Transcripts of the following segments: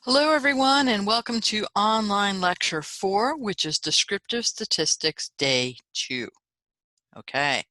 Hello everyone and welcome to online lecture 4, which is Descriptive Statistics Day 2. Okay,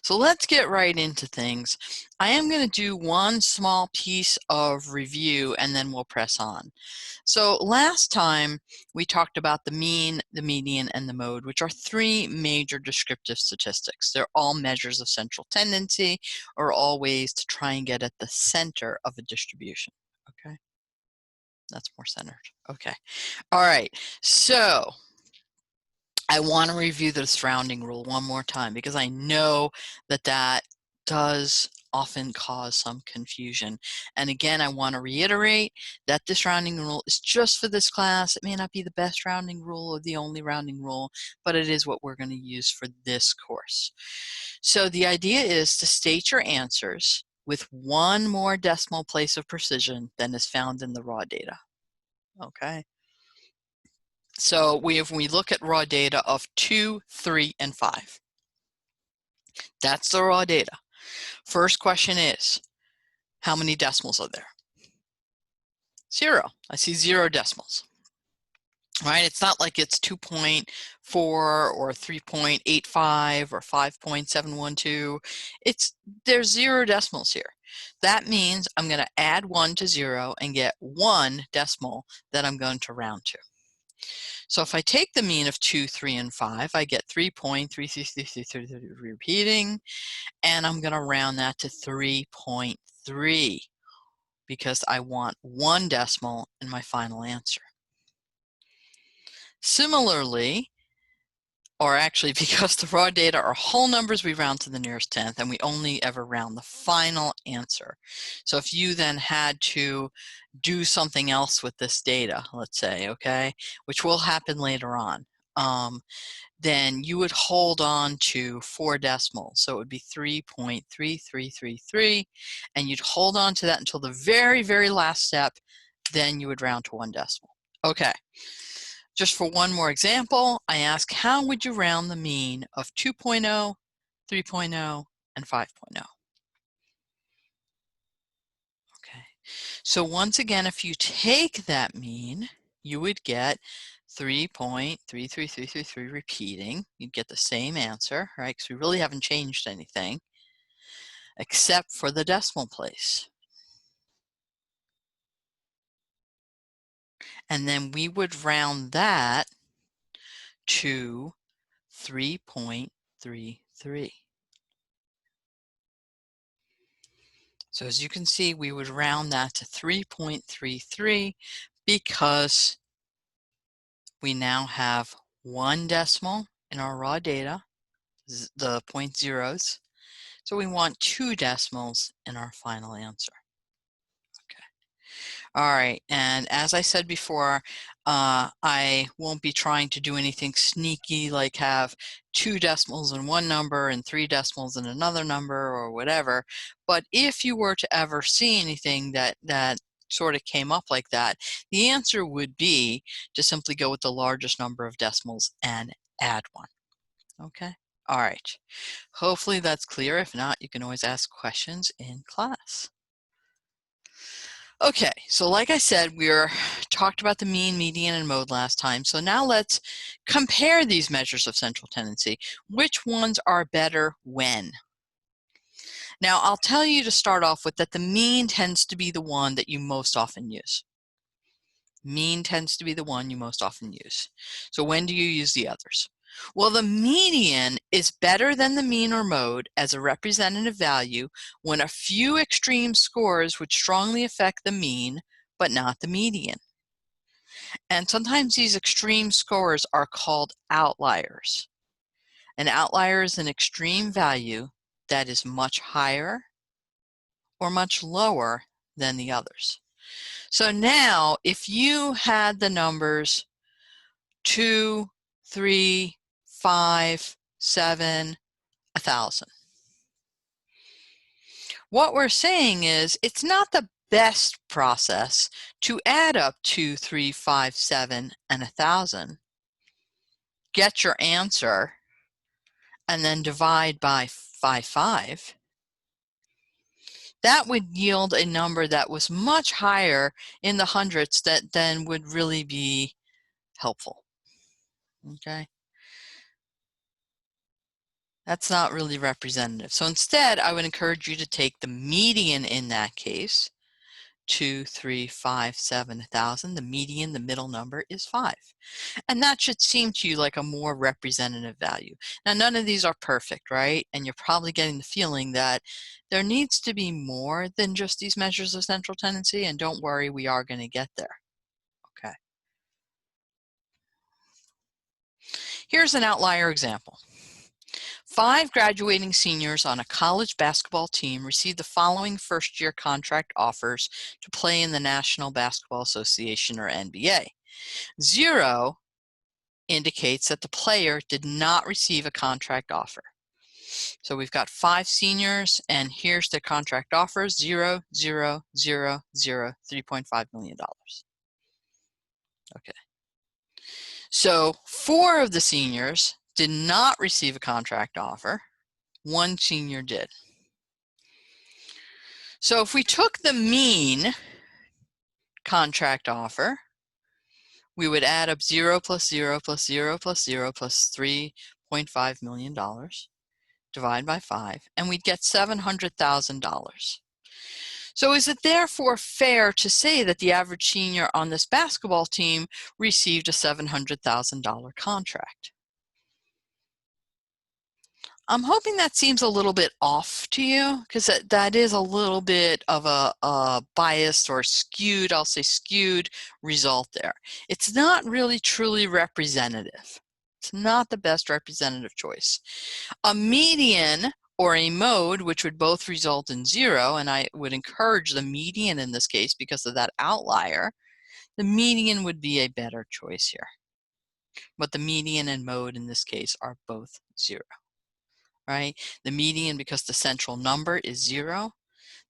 so let's get right into things. I am going to do one small piece of review and then we'll press on. So last time we talked about the mean, the median, and the mode, which are three major descriptive statistics. They're all measures of central tendency or all ways to try and get at the center of a distribution. Okay. That's more centered. Okay. All right. So I want to review the surrounding rule one more time because I know that that does often cause some confusion. And again, I want to reiterate that this rounding rule is just for this class. It may not be the best rounding rule or the only rounding rule, but it is what we're going to use for this course. So the idea is to state your answers with one more decimal place of precision than is found in the raw data. Okay. So if we look at raw data of 2, 3, and 5, that's the raw data. First question is, how many decimals are there? 0. I see 0 decimals. Right? It's not like it's 2.4 or 3.85 or 5.712. There's 0 decimals here. That means I'm going to add 1 to 0 and get 1 decimal that I'm going to round to. So if I take the mean of 2, 3, and 5, I get 3.3333 repeating, and I'm going to round that to 3.3 because I want 1 decimal in my final answer. Similarly, or actually because the raw data are whole numbers, we round to the nearest tenth, and we only ever round the final answer. So if you then had to do something else with this data, let's say, okay, which will happen later on, then you would hold on to 4 decimals. So it would be 3.3333, and you'd hold on to that until the very, very last step. Then you would round to 1 decimal. Okay. Just for one more example, I ask, how would you round the mean of 2.0, 3.0, and 5.0? Okay. So once again, if you take that mean, you would get 3.33333 repeating. You'd get the same answer, right? Because we really haven't changed anything except for the decimal place. And then we would round that to 3.33. So as you can see, we would round that to 3.33 because we now have 1 decimal in our raw data, the point zeros. So we want 2 decimals in our final answer. Okay. All right, and as I said before, I won't be trying to do anything sneaky like have 2 decimals in one number and 3 decimals in another number or whatever. But if you were to ever see anything that sort of came up like that, the answer would be to simply go with the largest number of decimals and add 1. Okay? All right. Hopefully that's clear. If not, you can always ask questions in class. Okay, so like I said, we talked about the mean, median, and mode last time. So now let's compare these measures of central tendency. Which ones are better when? Now, I'll tell you to start off with that the mean tends to be the one that you most often use. Mean tends to be the one you most often use. So when do you use the others? Well, the median is better than the mean or mode as a representative value when a few extreme scores would strongly affect the mean, but not the median. And sometimes these extreme scores are called outliers. An outlier is an extreme value that is much higher or much lower than the others. So now, if you had the numbers 2, 3, 5, 7, 1,000. What we're saying is it's not the best process to add up 2, 3, 5, 7, and 1,000. Get your answer and then divide by 5. that would yield a number that was much higher in the hundreds that then would really be helpful. Okay. That's not really representative. So instead, I would encourage you to take the median in that case, 2, 3, 5, 7, 1,000. The median, the middle number, is 5. And that should seem to you like a more representative value. Now, none of these are perfect, right? And you're probably getting the feeling that there needs to be more than just these measures of central tendency, and don't worry, we are going to get there. Okay. Here's an outlier example. 5 graduating seniors on a college basketball team received the following first-year contract offers to play in the National Basketball Association, or NBA. 0 indicates that the player did not receive a contract offer. So we've got 5 seniors, and here's their contract offers: 0, 0, 0, 0, $3.5 million. Okay. So 4 of the seniors did not receive a contract offer. 1 senior did. So if we took the mean contract offer, we would add up 0 plus 0 plus 0 plus 0 plus $3.5 million, divide by 5, and we'd get $700,000. So is it therefore fair to say that the average senior on this basketball team received a $700,000 contract? I'm hoping that seems a little bit off to you, because that is a little bit of a biased or skewed, I'll say skewed result there. It's not really truly representative. It's not the best representative choice. A median or a mode, which would both result in 0, and I would encourage the median in this case because of that outlier, the median would be a better choice here. But the median and mode in this case are both 0. Right? The median because the central number is 0,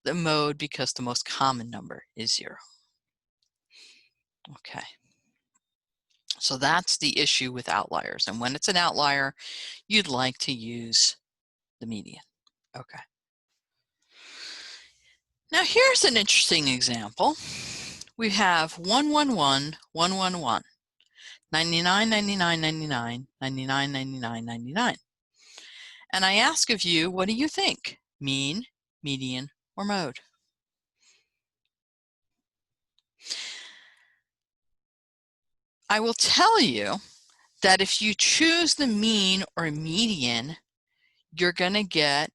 the mode because the most common number is 0. Okay. So that's the issue with outliers. And when it's an outlier, you'd like to use the median. Okay. Now here's an interesting example. We have 1, 1, 1, 1, 1, 1, 99, 99, 99, 99, 99, 99. And I ask of you, what do you think? Mean, median, or mode? I will tell you that if you choose the mean or median, you're going to get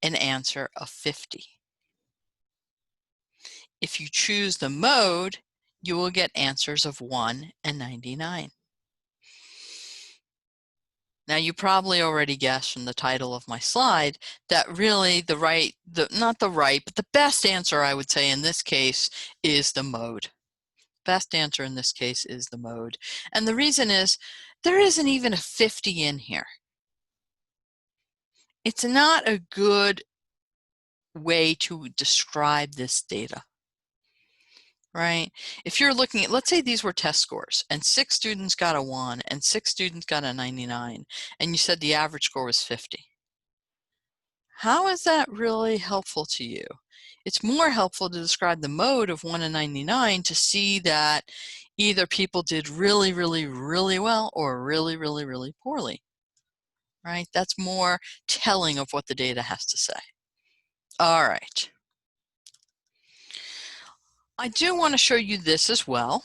an answer of 50. If you choose the mode, you will get answers of 1 and 99. Now you probably already guessed from the title of my slide that really the best answer I would say in this case is the mode. Best answer in this case is the mode. And the reason is there isn't even a 50 in here. It's not a good way to describe this data, right? If you're looking at, let's say these were test scores and 6 students got a 1 and 6 students got a 99, and you said the average score was 50. How is that really helpful to you? It's more helpful to describe the mode of 1 and 99 to see that either people did really, really, really well or really, really, really poorly, right? That's more telling of what the data has to say. All right. I do want to show you this as well.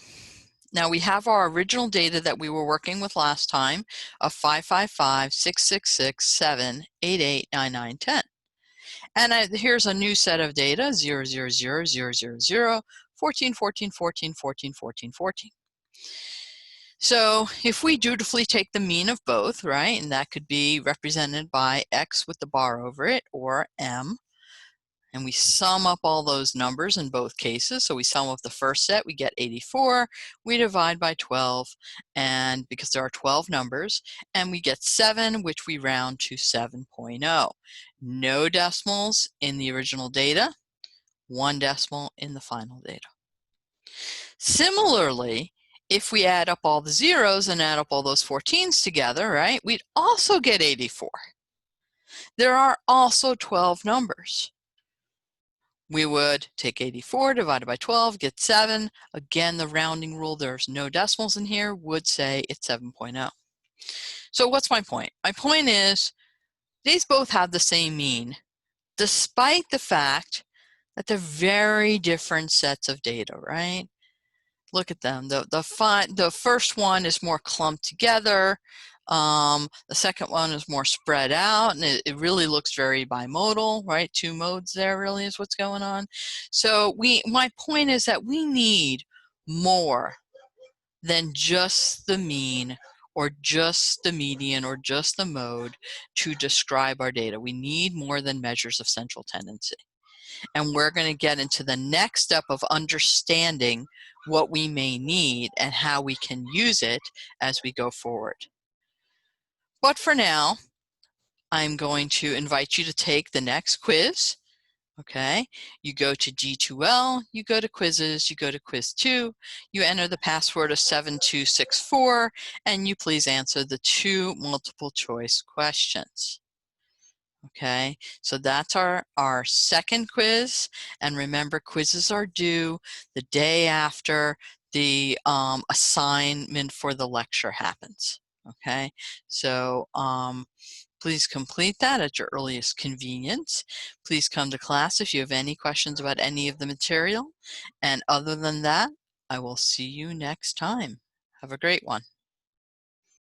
Now we have our original data that we were working with last time of 555, 666, 7, 88, 99, 10. And here's a new set of data, 0, 0, 0, 0, 0, 0, 14, 14, 14, 14, 14, 14. So if we dutifully take the mean of both, right, and that could be represented by X with the bar over it, or M, and we sum up all those numbers in both cases. So we sum up the first set, we get 84, we divide by 12, and because there are 12 numbers, and we get 7, which we round to 7.0. No decimals in the original data, 1 decimal in the final data. Similarly, if we add up all the zeros and add up all those 14s together, right, we'd also get 84. There are also 12 numbers. we would take 84 divided by 12, get 7. Again, the rounding rule, there's no decimals in here, would say it's 7.0. So what's my point? My point is these both have the same mean, despite the fact that they're very different sets of data, right? Look at them. The first one is more clumped together. The second one is more spread out, and it really looks very bimodal, right? Two modes there really is what's going on. So my point is that we need more than just the mean or just the median or just the mode to describe our data. We need more than measures of central tendency. And we're going to get into the next step of understanding what we may need and how we can use it as we go forward. But for now, I'm going to invite you to take the next quiz. Okay, you go to G2L, you go to quizzes, you go to quiz 2, you enter the password of 7264, and you please answer the 2 multiple choice questions. Okay, so that's our second quiz, and remember, quizzes are due the day after the assignment for the lecture happens. Okay, so please complete that at your earliest convenience. Please come to class if you have any questions about any of the material, and other than that, I will see you next time. Have a great one.